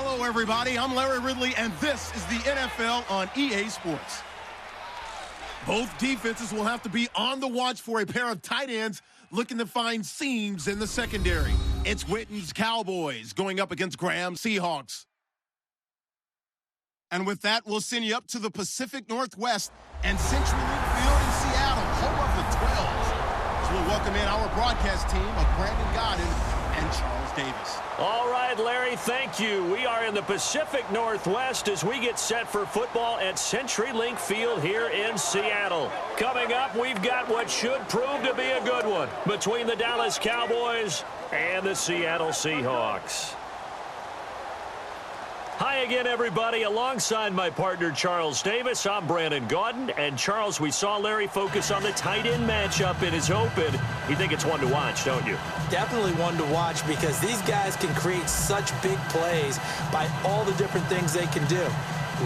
Hello, everybody. I'm Larry Ridley, and this is the NFL on EA Sports. Both defenses will have to be on the watch for a pair of tight ends looking to find seams in the secondary. It's Witten's Cowboys going up against Graham's Seahawks. And with that, we'll send you up to the Pacific Northwest and Century Link Field in Seattle, home of the 12s. So we'll welcome in our broadcast team of Brandon Godden and Charles Davis. All right, Larry, thank you. We are in the Pacific Northwest as we get set for football at Century Link Field here in Seattle. Coming up, we've got what should prove to be a good one between the Dallas Cowboys and the Seattle Seahawks. Hi again, everybody. Alongside my partner, Charles Davis, I'm Brandon Gaudin. And, Charles, we saw Larry focus on the tight end matchup in his open. You think it's one to watch, don't you? Definitely one to watch because these guys can create such big plays by all the different things they can do.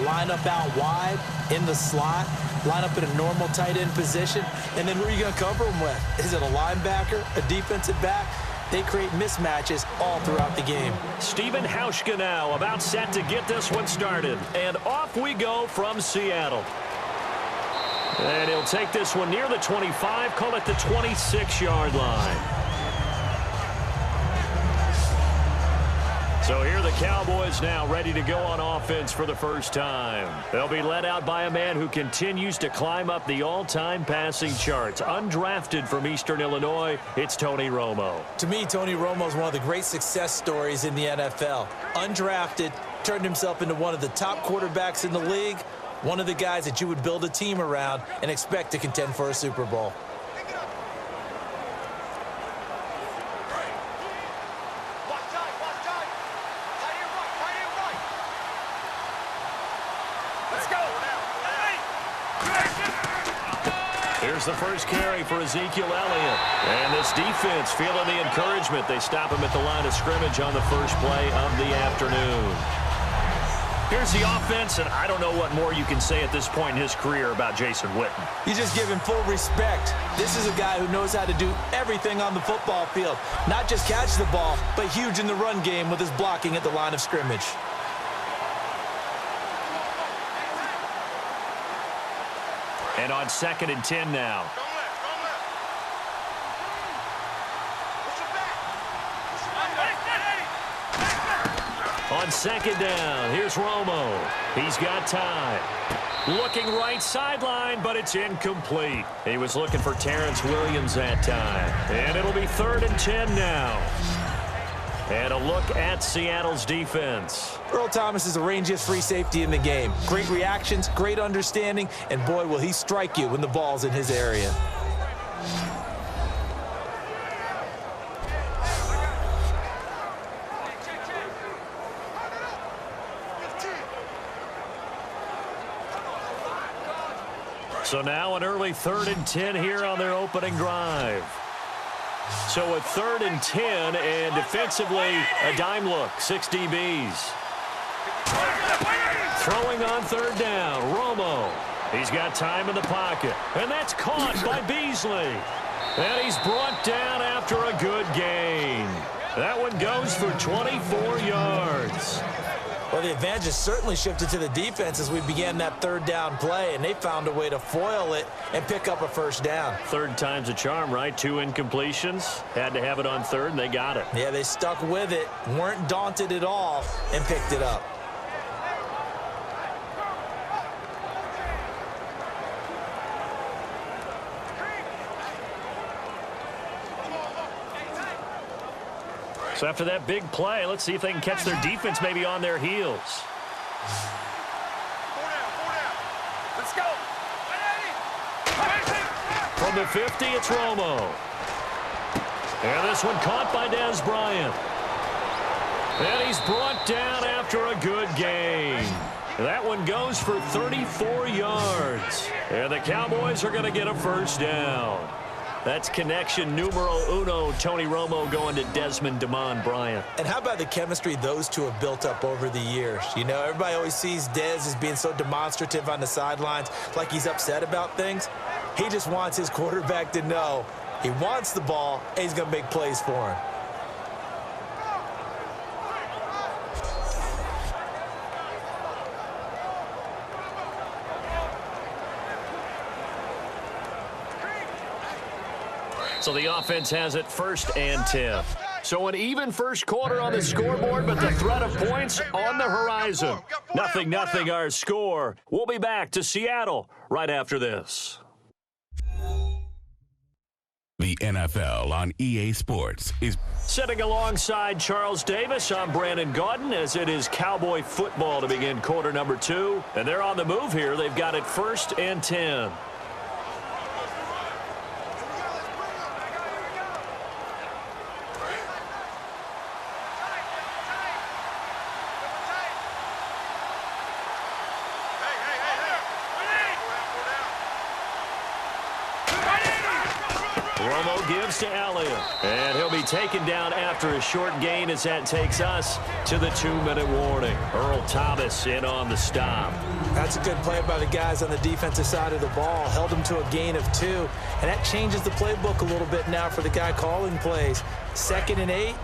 Line up out wide, in the slot, line up in a normal tight end position, and then who are you going to cover them with? Is it a linebacker, a defensive back? They create mismatches all throughout the game. Stephen Hauschka now about set to get this one started. And off we go from Seattle. And he'll take this one near the 25, call it the 26-yard line. So here are the Cowboys now ready to go on offense for the first time. They'll be led out by a man who continues to climb up the all-time passing charts. Undrafted from Eastern Illinois, it's Tony Romo. To me, Tony Romo is one of the great success stories in the NFL. Undrafted, turned himself into one of the top quarterbacks in the league, one of the guys that you would build a team around and expect to contend for a Super Bowl. Here's the first carry for Ezekiel Elliott. And this defense feeling the encouragement. They stop him at the line of scrimmage on the first play of the afternoon. Here's the offense, and I don't know what more you can say at this point in his career about Jason Witten. You just give him full respect. This is a guy who knows how to do everything on the football field. Not just catch the ball, but huge in the run game with his blocking at the line of scrimmage. And on 2nd and 10 now. On 2nd down, here's Romo. He's got time. Looking right sideline, but it's incomplete. He was looking for Terrence Williams that time. And it'll be 3rd and 10 now. And a look at Seattle's defense. Earl Thomas is the rangiest free safety in the game. Great reactions, great understanding, and boy, will he strike you when the ball's in his area. So now an early 3rd and 10 here on their opening drive. So a 3rd and 10, and defensively, a dime look, 6 DBs. Throwing on 3rd down, Romo. He's got time in the pocket, and that's caught by Beasley. And he's brought down after a good gain. That one goes for 24 yards. Well, the advantage has certainly shifted to the defense as we began that 3rd down play, and they found a way to foil it and pick up a 1st down. 3rd time's a charm, right? 2 incompletions. Had to have it on 3rd, and they got it. Yeah, they stuck with it, weren't daunted at all, and picked it up. So after that big play, let's see if they can catch their defense maybe on their heels. Let's go. From the 50, it's Romo. And this one caught by Dez Bryant. And he's brought down after a good gain. That one goes for 34 yards. And the Cowboys are going to get a 1st down. That's connection numero uno, Tony Romo going to Desmond Damon Bryant. And how about the chemistry those two have built up over the years? You know, everybody always sees Dez as being so demonstrative on the sidelines, like he's upset about things. He just wants his quarterback to know he wants the ball, and he's going to make plays for him. So the offense has it 1st and 10. So an even first quarter on the scoreboard, but the threat of points on the horizon. 0-0 our score. We'll be back to Seattle right after this. The NFL on EA Sports is sitting alongside Charles Davis. I'm Brandon Gaudin as it is Cowboy football to begin quarter number 2. And they're on the move here. They've got it 1st and 10. Gives to Elliott, and he'll be taken down after a short gain as that takes us to the 2-minute warning. Earl Thomas in on the stop. That's a good play by the guys on the defensive side of the ball. Held them to a gain of 2, and that changes the playbook a little bit now for the guy calling plays. 2nd and 8.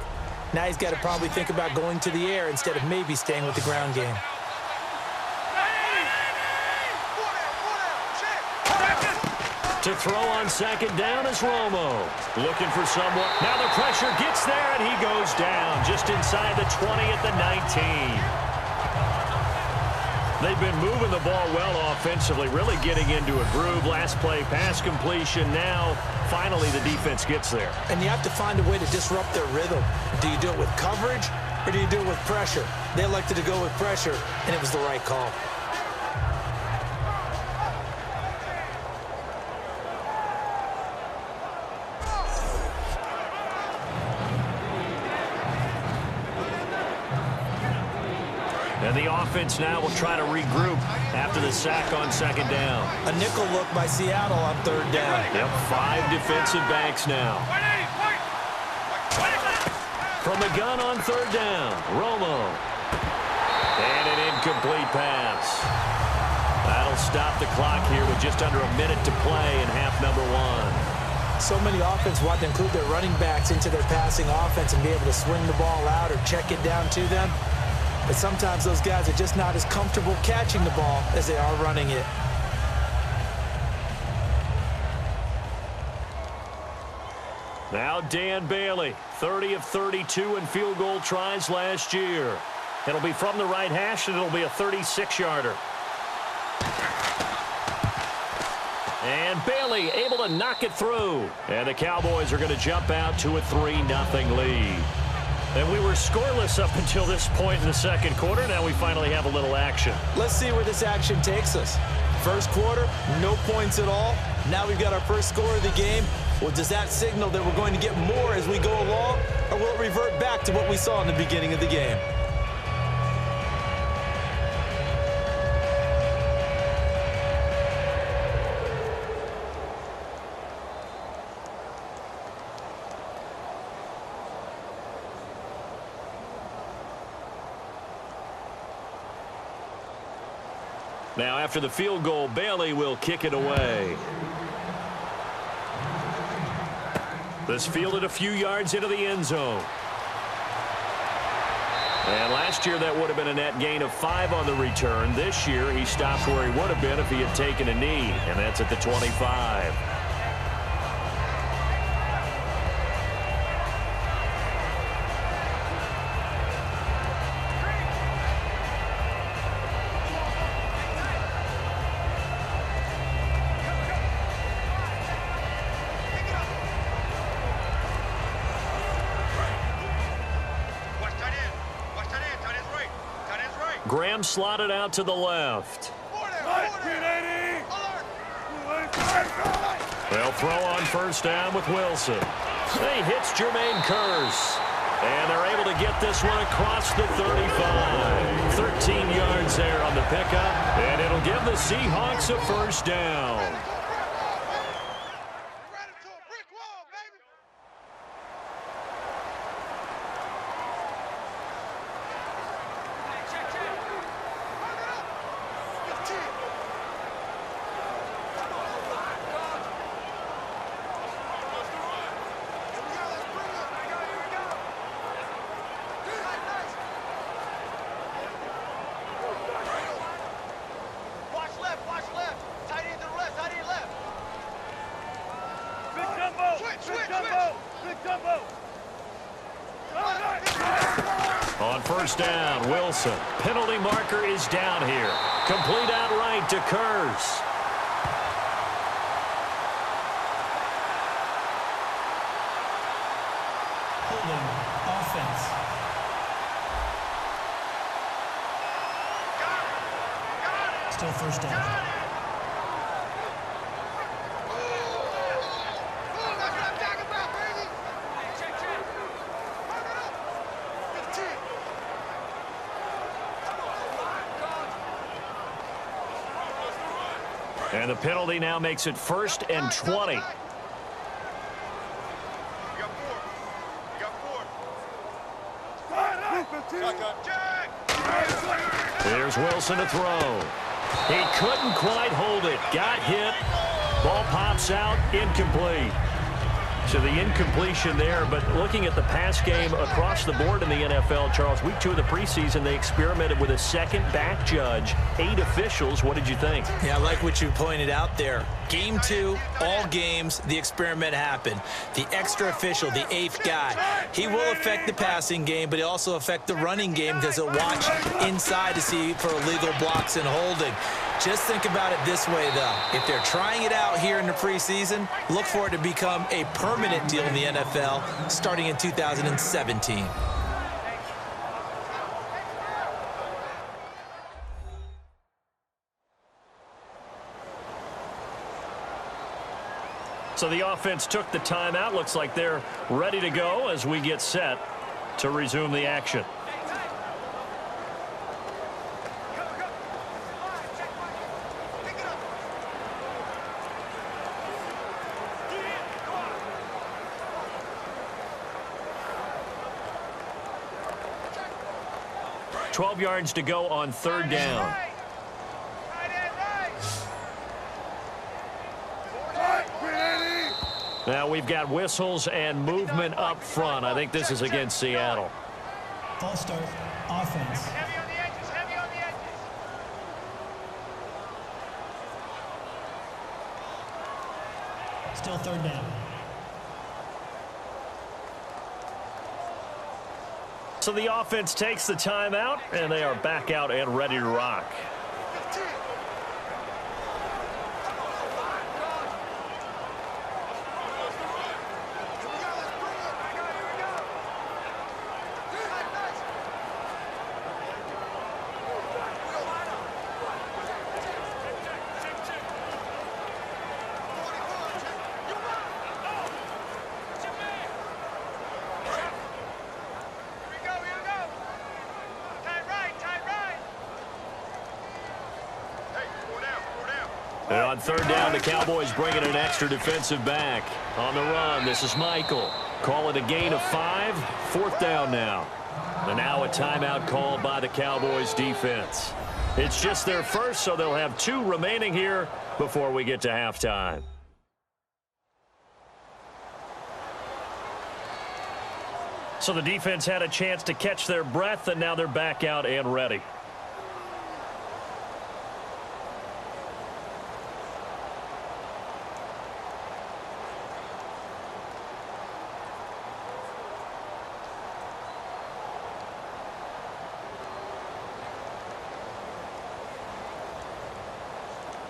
Now he's got to probably think about going to the air instead of maybe staying with the ground game. To throw on 2nd down is Romo. Looking for someone. Now the pressure gets there, and he goes down just inside the 20 at the 19. They've been moving the ball well offensively, really getting into a groove. Last play, pass completion. Now, finally, the defense gets there. And you have to find a way to disrupt their rhythm. Do you do it with coverage, or do you do it with pressure? They elected to go with pressure, and it was the right call. And the offense now will try to regroup after the sack on 2nd down. A nickel look by Seattle on 3rd down. Yep, 5 defensive backs now. From the gun on 3rd down, Romo. And an incomplete pass. That'll stop the clock here with just under a minute to play in half number 1. So many offenses want to include their running backs into their passing offense and be able to swing the ball out or check it down to them. But sometimes those guys are just not as comfortable catching the ball as they are running it. Now Dan Bailey, 30 of 32 in field goal tries last year. It'll be from the right hash, and it'll be a 36-yarder. And Bailey able to knock it through. And the Cowboys are going to jump out to a 3-0 lead. And we were scoreless up until this point in the 2nd quarter. Now we finally have a little action. Let's see where this action takes us. First quarter, no points at all. Now we've got our first score of the game. Well, does that signal that we're going to get more as we go along, or will it revert back to what we saw in the beginning of the game? Now, after the field goal, Bailey will kick it away. This fielded a few yards into the end zone. And last year, that would have been a net gain of 5 on the return. This year, he stopped where he would have been if he had taken a knee, and that's at the 25. Graham slotted out to the left. They'll throw on 1st down with Wilson. He hits Jermaine Kearse. And they're able to get this one across the 35. 13 yards there on the pickup. And it'll give the Seahawks a 1st down. Watch left. Tight end to the left. On first down, Wilson. Penalty marker is down here. Complete outright to Kurz. Holding offense. Still first down. And the penalty now makes it 1st and 20. Here's Wilson to throw. He couldn't quite hold it. Got hit. Ball pops out. Incomplete. So the incompletion there, but looking at the pass game across the board in the NFL, Charles, week 2 of the preseason, they experimented with a second back judge, 8 officials. What did you think? Yeah, I like what you pointed out there. Game 2, all games, the experiment happened. The extra official, the 8th guy, he will affect the passing game, but he also affect the running game because he'll watch inside to see for illegal blocks and holding. Just think about it this way, though. If they're trying it out here in the preseason, look for it to become a permanent deal in the NFL starting in 2017. So the offense took the timeout. Looks like they're ready to go as we get set to resume the action. $12 yards to go on 3rd down. Now we've got whistles and movement up front. I think this is against Seattle. False start, offense. Heavy on the edges, heavy on the edges. Still 3rd down. So the offense takes the timeout, and they are back out and ready to rock. And on 3rd down, the Cowboys bringing an extra defensive back. On the run, this is Michael. Call it a gain of 5. 4th down now. And now a timeout called by the Cowboys defense. It's just their first, so they'll have 2 remaining here before we get to halftime. So the defense had a chance to catch their breath, and now they're back out and ready.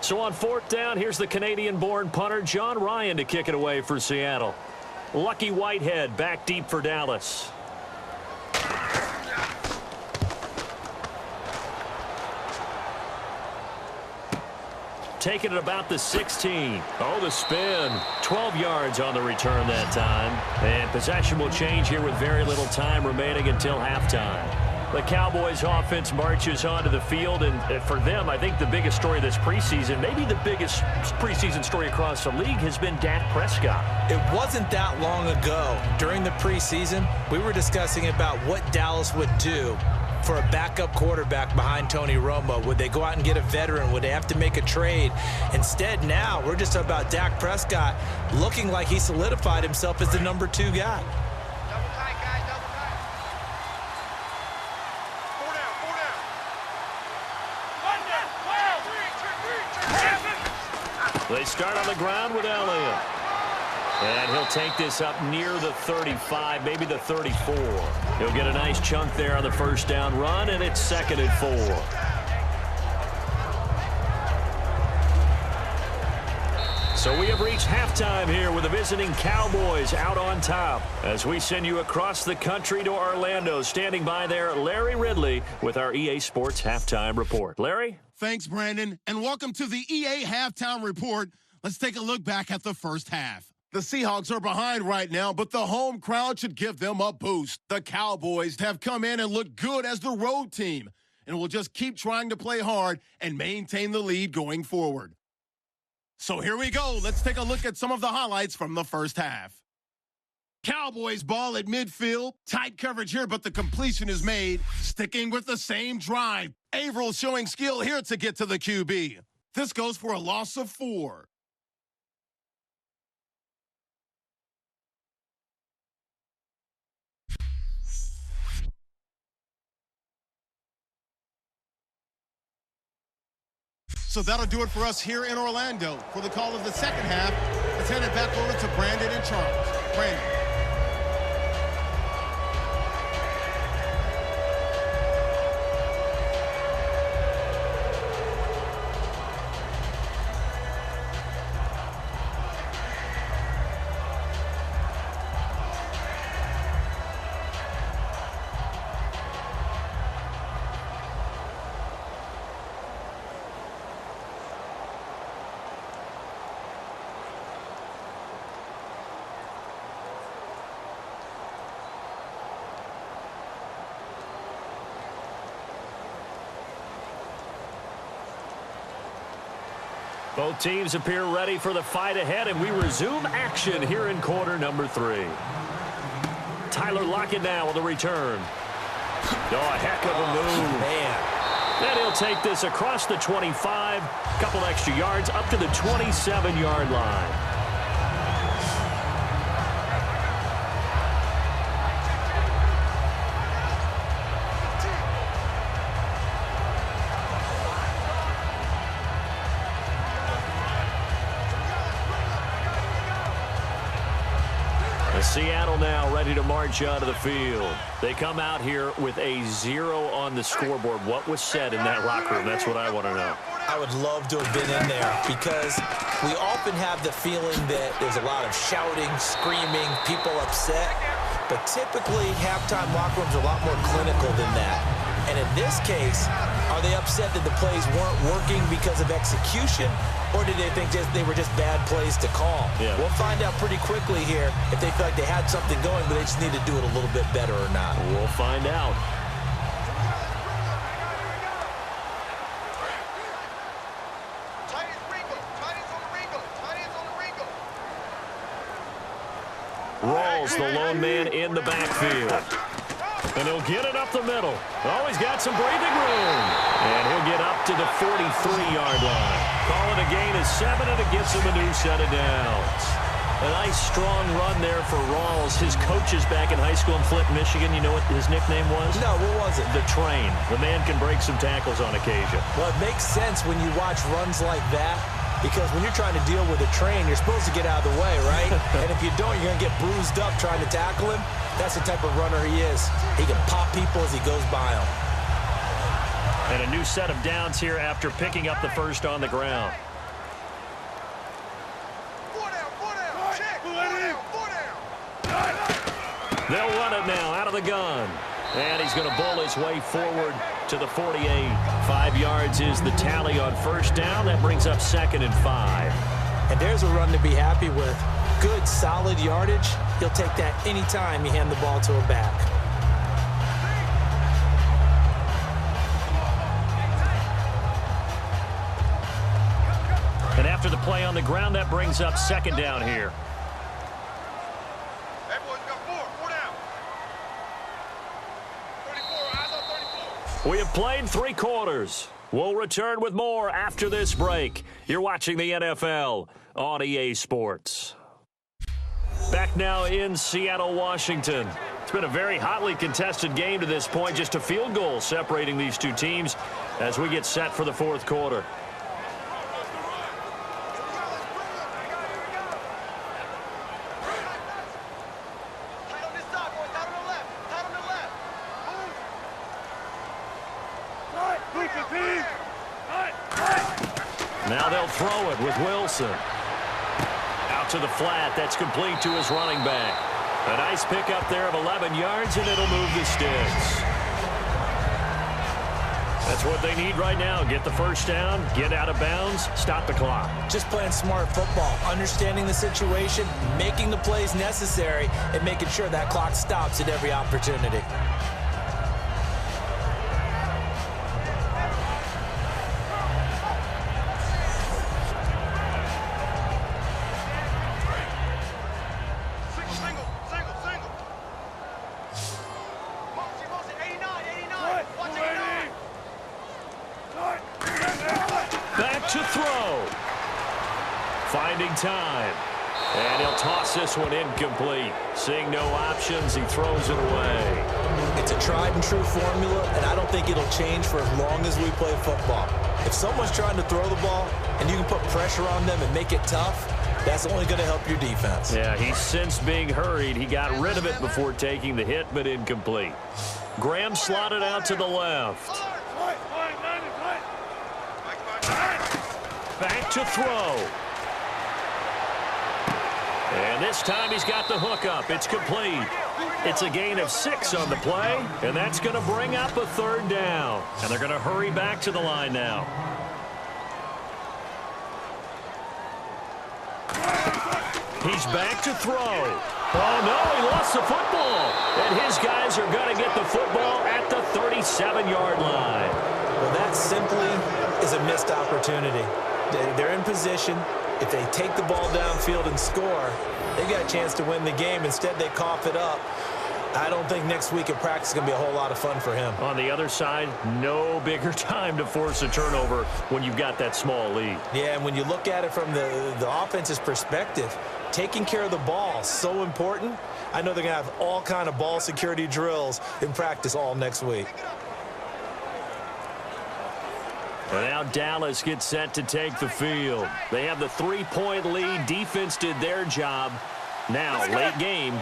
So on 4th down, here's the Canadian-born punter John Ryan to kick it away for Seattle. Lucky Whitehead back deep for Dallas. Taking it about the 16. Oh, the spin. 12 yards on the return that time. And possession will change here with very little time remaining until halftime. The Cowboys offense marches onto the field, and for them, I think the biggest story this preseason, maybe the biggest preseason story across the league, has been Dak Prescott. It wasn't that long ago during the preseason we were discussing about what Dallas would do for a backup quarterback behind Tony Romo. Would they go out and get a veteran? Would they have to make a trade? Instead, now we're just about Dak Prescott looking like he solidified himself as the number 2 guy. They start on the ground with Elliott. And he'll take this up near the 35, maybe the 34. He'll get a nice chunk there on the first down run, and it's 2nd and 4. So we have reached halftime here with the visiting Cowboys out on top. As we send you across the country to Orlando, standing by there, Larry Ridley with our EA Sports Halftime Report. Larry? Thanks, Brandon, and welcome to the EA Halftime Report. Let's take a look back at the first half. The Seahawks are behind right now, but the home crowd should give them a boost. The Cowboys have come in and looked good as the road team, and will just keep trying to play hard and maintain the lead going forward. So here we go. Let's take a look at some of the highlights from the first half. Cowboys ball at midfield. Tight coverage here, but the completion is made. Sticking with the same drive. Averill showing skill here to get to the QB. This goes for a loss of 4. So that'll do it for us here in Orlando. For the call of the second half, let's hand it back over to Brandon and Charles. Brandon. Both teams appear ready for the fight ahead, and we resume action here in quarter number 3. Tyler Lockett now with the return. Oh, a heck of a move. Man. And he'll take this across the 25, couple extra yards up to the 27-yard line. Seattle now ready to march onto the field. They come out here with a 0 on the scoreboard. What was said in that locker room? That's what I want to know. I would love to have been in there because we often have the feeling that there's a lot of shouting, screaming, people upset. But typically, halftime locker rooms are a lot more clinical than that. And in this case, are they upset that the plays weren't working because of execution? Or did they think they were just bad plays to call? Yeah. We'll find out pretty quickly here if they feel like they had something going, but they just need to do it a little bit better or not. We'll find out. Rawls, the lone man in the backfield. And he'll get it up the middle. Oh, he's got some breathing room. And he'll get up to the 43-yard line. Call it a gain of 7, and it gives him a new set of downs. A nice, strong run there for Rawls. His coaches back in high school in Flint, Michigan, you know what his nickname was? No, what was it? The Train. The man can break some tackles on occasion. Well, it makes sense when you watch runs like that, because when you're trying to deal with a train, you're supposed to get out of the way, right? And if you don't, you're going to get bruised up trying to tackle him. That's the type of runner he is. He can pop people as he goes by them. And a new set of downs here after picking up the first on the ground. They'll run it now out of the gun. And he's going to bull his way forward to the 48. 5 yards is the tally on first down. That brings up 2nd and 5. And there's a run to be happy with. Good, solid yardage. He'll take that anytime you hand the ball to a back. And after the play on the ground, that brings up 2nd down here. We have played 3 quarters. We'll return with more after this break. You're watching the NFL on EA Sports. Back now in Seattle, Washington. It's been a very hotly contested game to this point. Just a field goal separating these two teams as we get set for the 4th quarter. Now they'll throw it with Wilson. Out to the flat. That's complete to his running back. A nice pickup there of 11 yards, and it'll move the sticks. That's what they need right now. Get the first down, get out of bounds, stop the clock. Just playing smart football, understanding the situation, making the plays necessary, and making sure that clock stops at every opportunity. Finding time. And he'll toss this one incomplete. Seeing no options, he throws it away. It's a tried and true formula, and I don't think it'll change for as long as we play football. If someone's trying to throw the ball and you can put pressure on them and make it tough, that's only going to help your defense. Yeah, he's since being hurried. He got rid of it before taking the hit, but incomplete. Graham slotted out to the left. Back to throw. And this time he's got the hook up. It's complete. It's a gain of 6 on the play, and that's going to bring up a third down. And they're going to hurry back to the line now. He's back to throw. Oh, no, he lost the football. And his guys are going to get the football at the 37-yard line. Well, that simply is a missed opportunity. They're in position. If they take the ball downfield and score, they got a chance to win the game. Instead, they cough it up. I don't think next week at practice is going to be a whole lot of fun for him. On the other side, no bigger time to force a turnover when you've got that small lead. Yeah, and when you look at it from the offense's perspective, taking care of the ball is so important. I know they're going to have all kind of ball security drills in practice all next week. And now Dallas gets set to take the field. They have the 3-point lead. Defense did their job. Now, late game,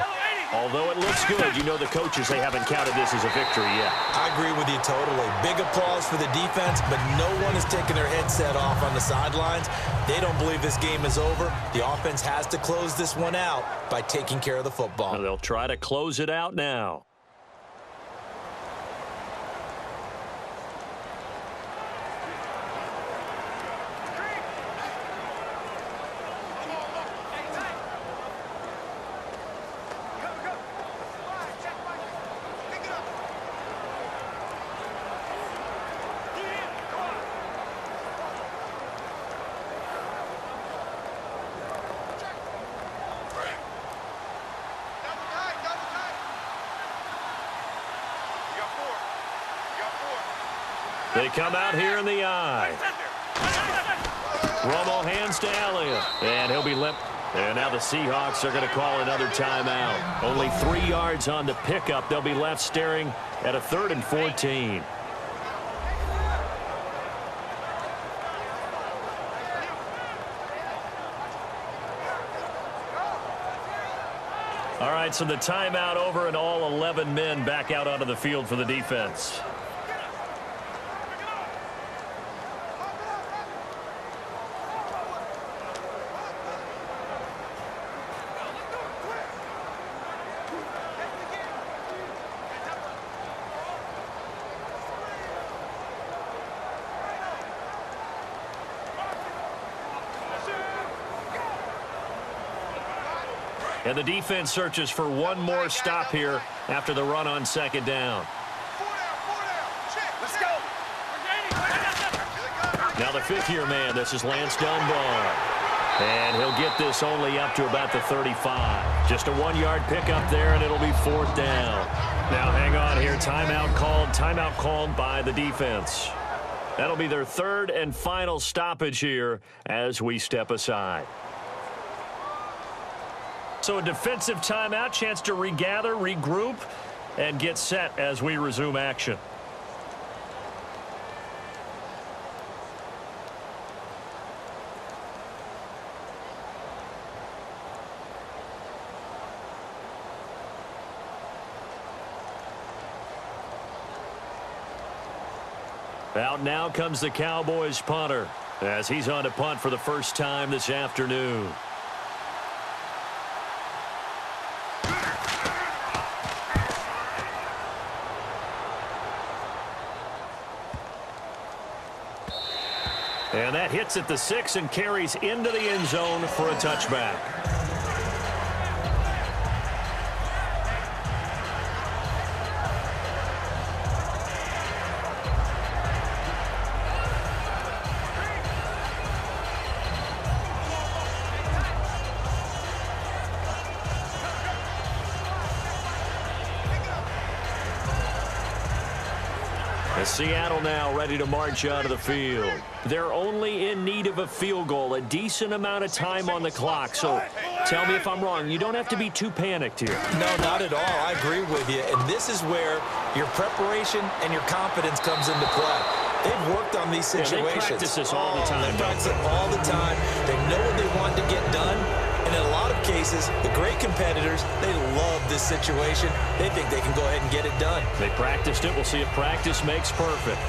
although it looks good, you know the coaches, they haven't counted this as a victory yet. I agree with you totally. Big applause for the defense, but no one is taking their headset off on the sidelines. They don't believe this game is over. The offense has to close this one out by taking care of the football. And they'll try to close it out now. They come out here in the eye. Romo hands to Elliott, and he'll be limped. And now the Seahawks are going to call another timeout. Only 3 yards on the pickup. They'll be left staring at a 3rd and 14. All right, so the timeout over and all 11 men back out onto the field for the defense. And the defense searches for one more stop here after the run on 2nd down. Let's go. Now the 5th-year man, this is Lance Dunbar. And he'll get this only up to about the 35. Just a 1-yard pickup there, and it'll be 4th down. Now hang on here. Timeout called by the defense. That'll be their 3rd and final stoppage here as we step aside. So a defensive timeout, chance to regather, regroup, and get set as we resume action. Out now comes the Cowboys punter. as he's on to punt for the first time this afternoon. And that hits at the 6 and carries into the end zone for a touchback. Seattle now ready to march out of the field. They're only in need of a field goal, a decent amount of time on the clock. So tell me if I'm wrong. You don't have to be too panicked here. No, not at all. I agree with you. And this is where your preparation and your confidence comes into play. They've worked on these situations. Yeah, they practice this all the time. They practice it all the time. They know what they want to get done. And in a lot of cases, the great competitors, they love this situation. They think they can go ahead and get it done. They practiced it. We'll see if practice makes perfect.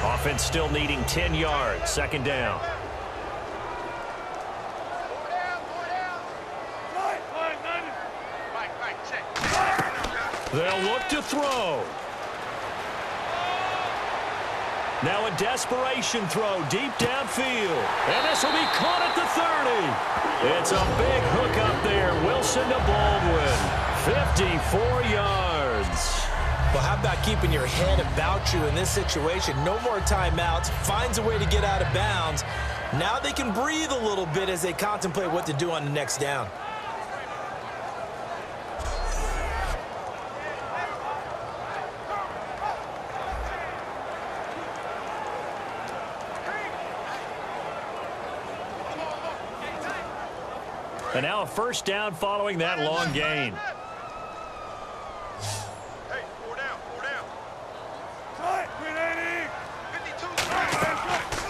Offense still needing 10 yards. Second down. They'll look to throw. Now a desperation throw deep downfield. And this will be caught at the 30. It's a big hook up there. Wilson to Baldwin. 54 yards. Well, how about keeping your head about you in this situation? No more timeouts. Finds a way to get out of bounds. Now they can breathe a little bit as they contemplate what to do on the next down. And now a first down following that long gain. Hey, 4 down, 4 down.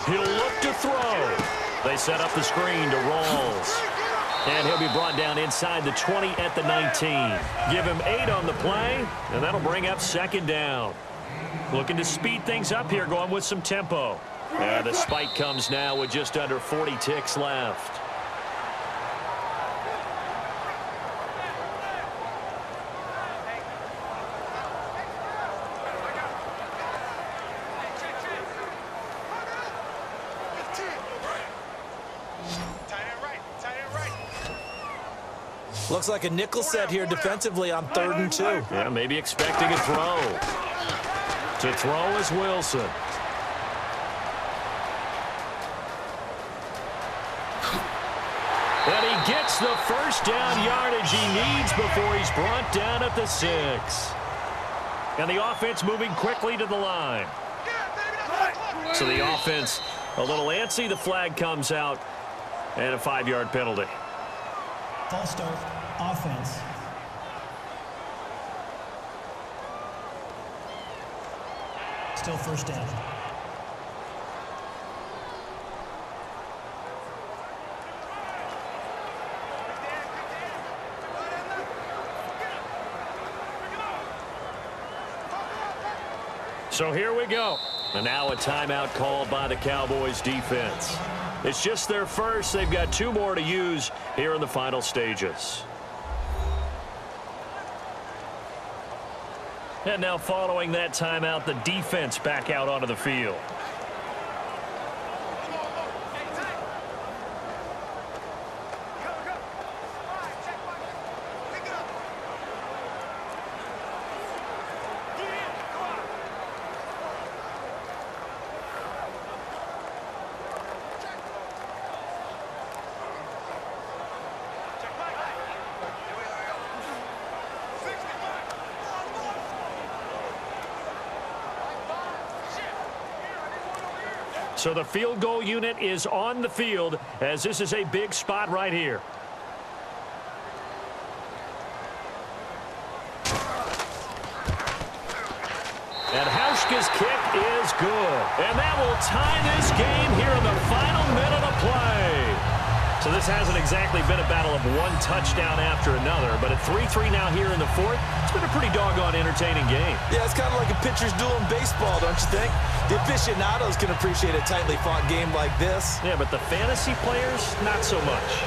He'll look to throw. They set up the screen to Rawls. And he'll be brought down inside the 20 at the 19. Give him 8 on the play, and that'll bring up second down. Looking to speed things up here, going with some tempo. The spike comes now with just under 40 ticks left. Looks like a nickel set here defensively on 3rd and 2. Yeah, maybe expecting a throw. To throw is Wilson. And he gets the first down yardage he needs before he's brought down at the 6. And the offense moving quickly to the line. So the offense a little antsy. The flag comes out and a 5-yard penalty. False start, offense. Still first down. So here we go. And now a timeout called by the Cowboys defense. It's just their first. They've got 2 more to use here in the final stages. And now following that timeout, the defense back out onto the field. So the field goal unit is on the field as this is a big spot right here. And Hauschka's kick is good. And that will tie this game here in the final minute of play. So this hasn't exactly been a battle of one touchdown after another, but at 3-3 now here in the fourth, it's been a pretty doggone entertaining game. Yeah, it's kind of like a pitcher's duel in baseball, don't you think? The aficionados can appreciate a tightly fought game like this. Yeah, but the fantasy players, not so much.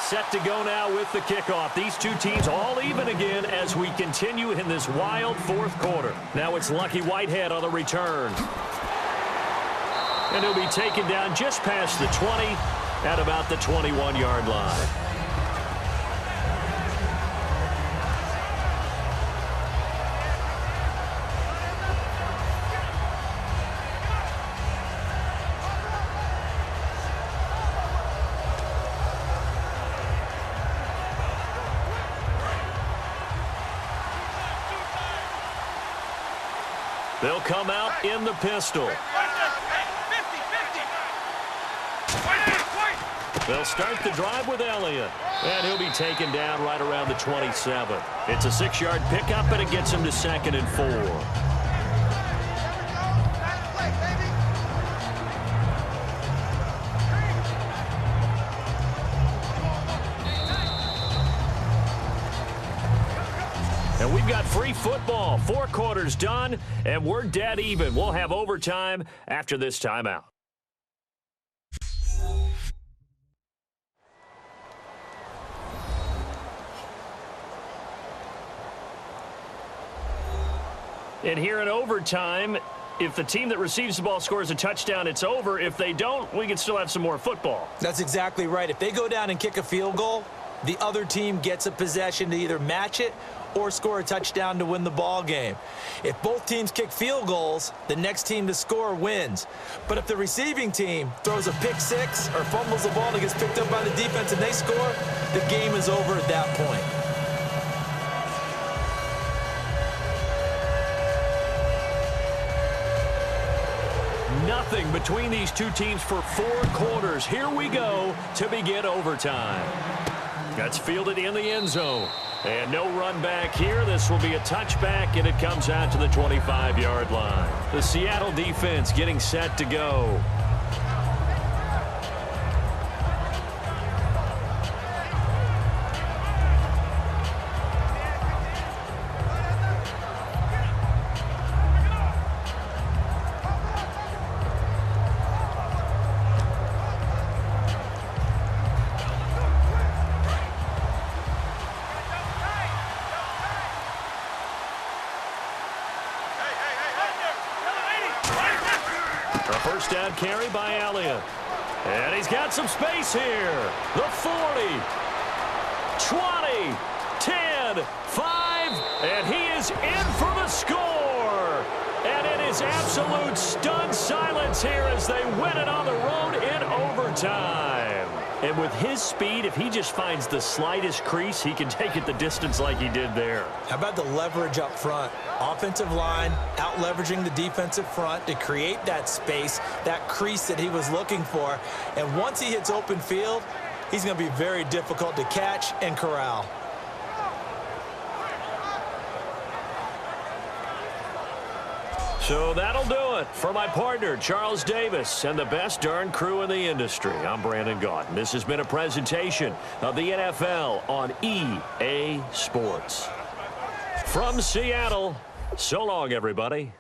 Set to go now with the kickoff. These two teams all even again as we continue in this wild fourth quarter. Now it's Lucky Whitehead on the return. And he'll be taken down just past the 20 at about the 21-yard line. They'll come out in the pistol. They'll start the drive with Elliott. And he'll be taken down right around the 27. It's a 6-yard pickup, and it gets him to 2nd and 4. And we've got free football. 4 quarters done, and we're dead even. We'll have overtime after this timeout. And here in overtime, if the team that receives the ball scores a touchdown, it's over. If they don't, we can still have some more football. That's exactly right. If they go down and kick a field goal, the other team gets a possession to either match it or score a touchdown to win the ball game. If both teams kick field goals, the next team to score wins. But if the receiving team throws a pick six or fumbles the ball and gets picked up by the defense and they score, the game is over at that point. Nothing between these two teams for 4 quarters. Here we go to begin overtime. That's fielded in the end zone. And no run back here. This will be a touchback, and it comes out to the 25-yard line. The Seattle defense getting set to go. First down carry by Elliott. And he's got some space here. The 40, 20, 10, 5, and he is in for the score. And it is absolute stunned silence here as they win it on the road in overtime. And with his speed, if he just finds the slightest crease, he can take it the distance like he did there. How about the leverage up front? Offensive line out-leveraging the defensive front to create that space, that crease that he was looking for. And once he hits open field, he's going to be very difficult to catch and corral. So that'll do it for my partner, Charles Davis, and the best darn crew in the industry. I'm Brandon Gaudin. This has been a presentation of the NFL on EA Sports. From Seattle, so long, everybody.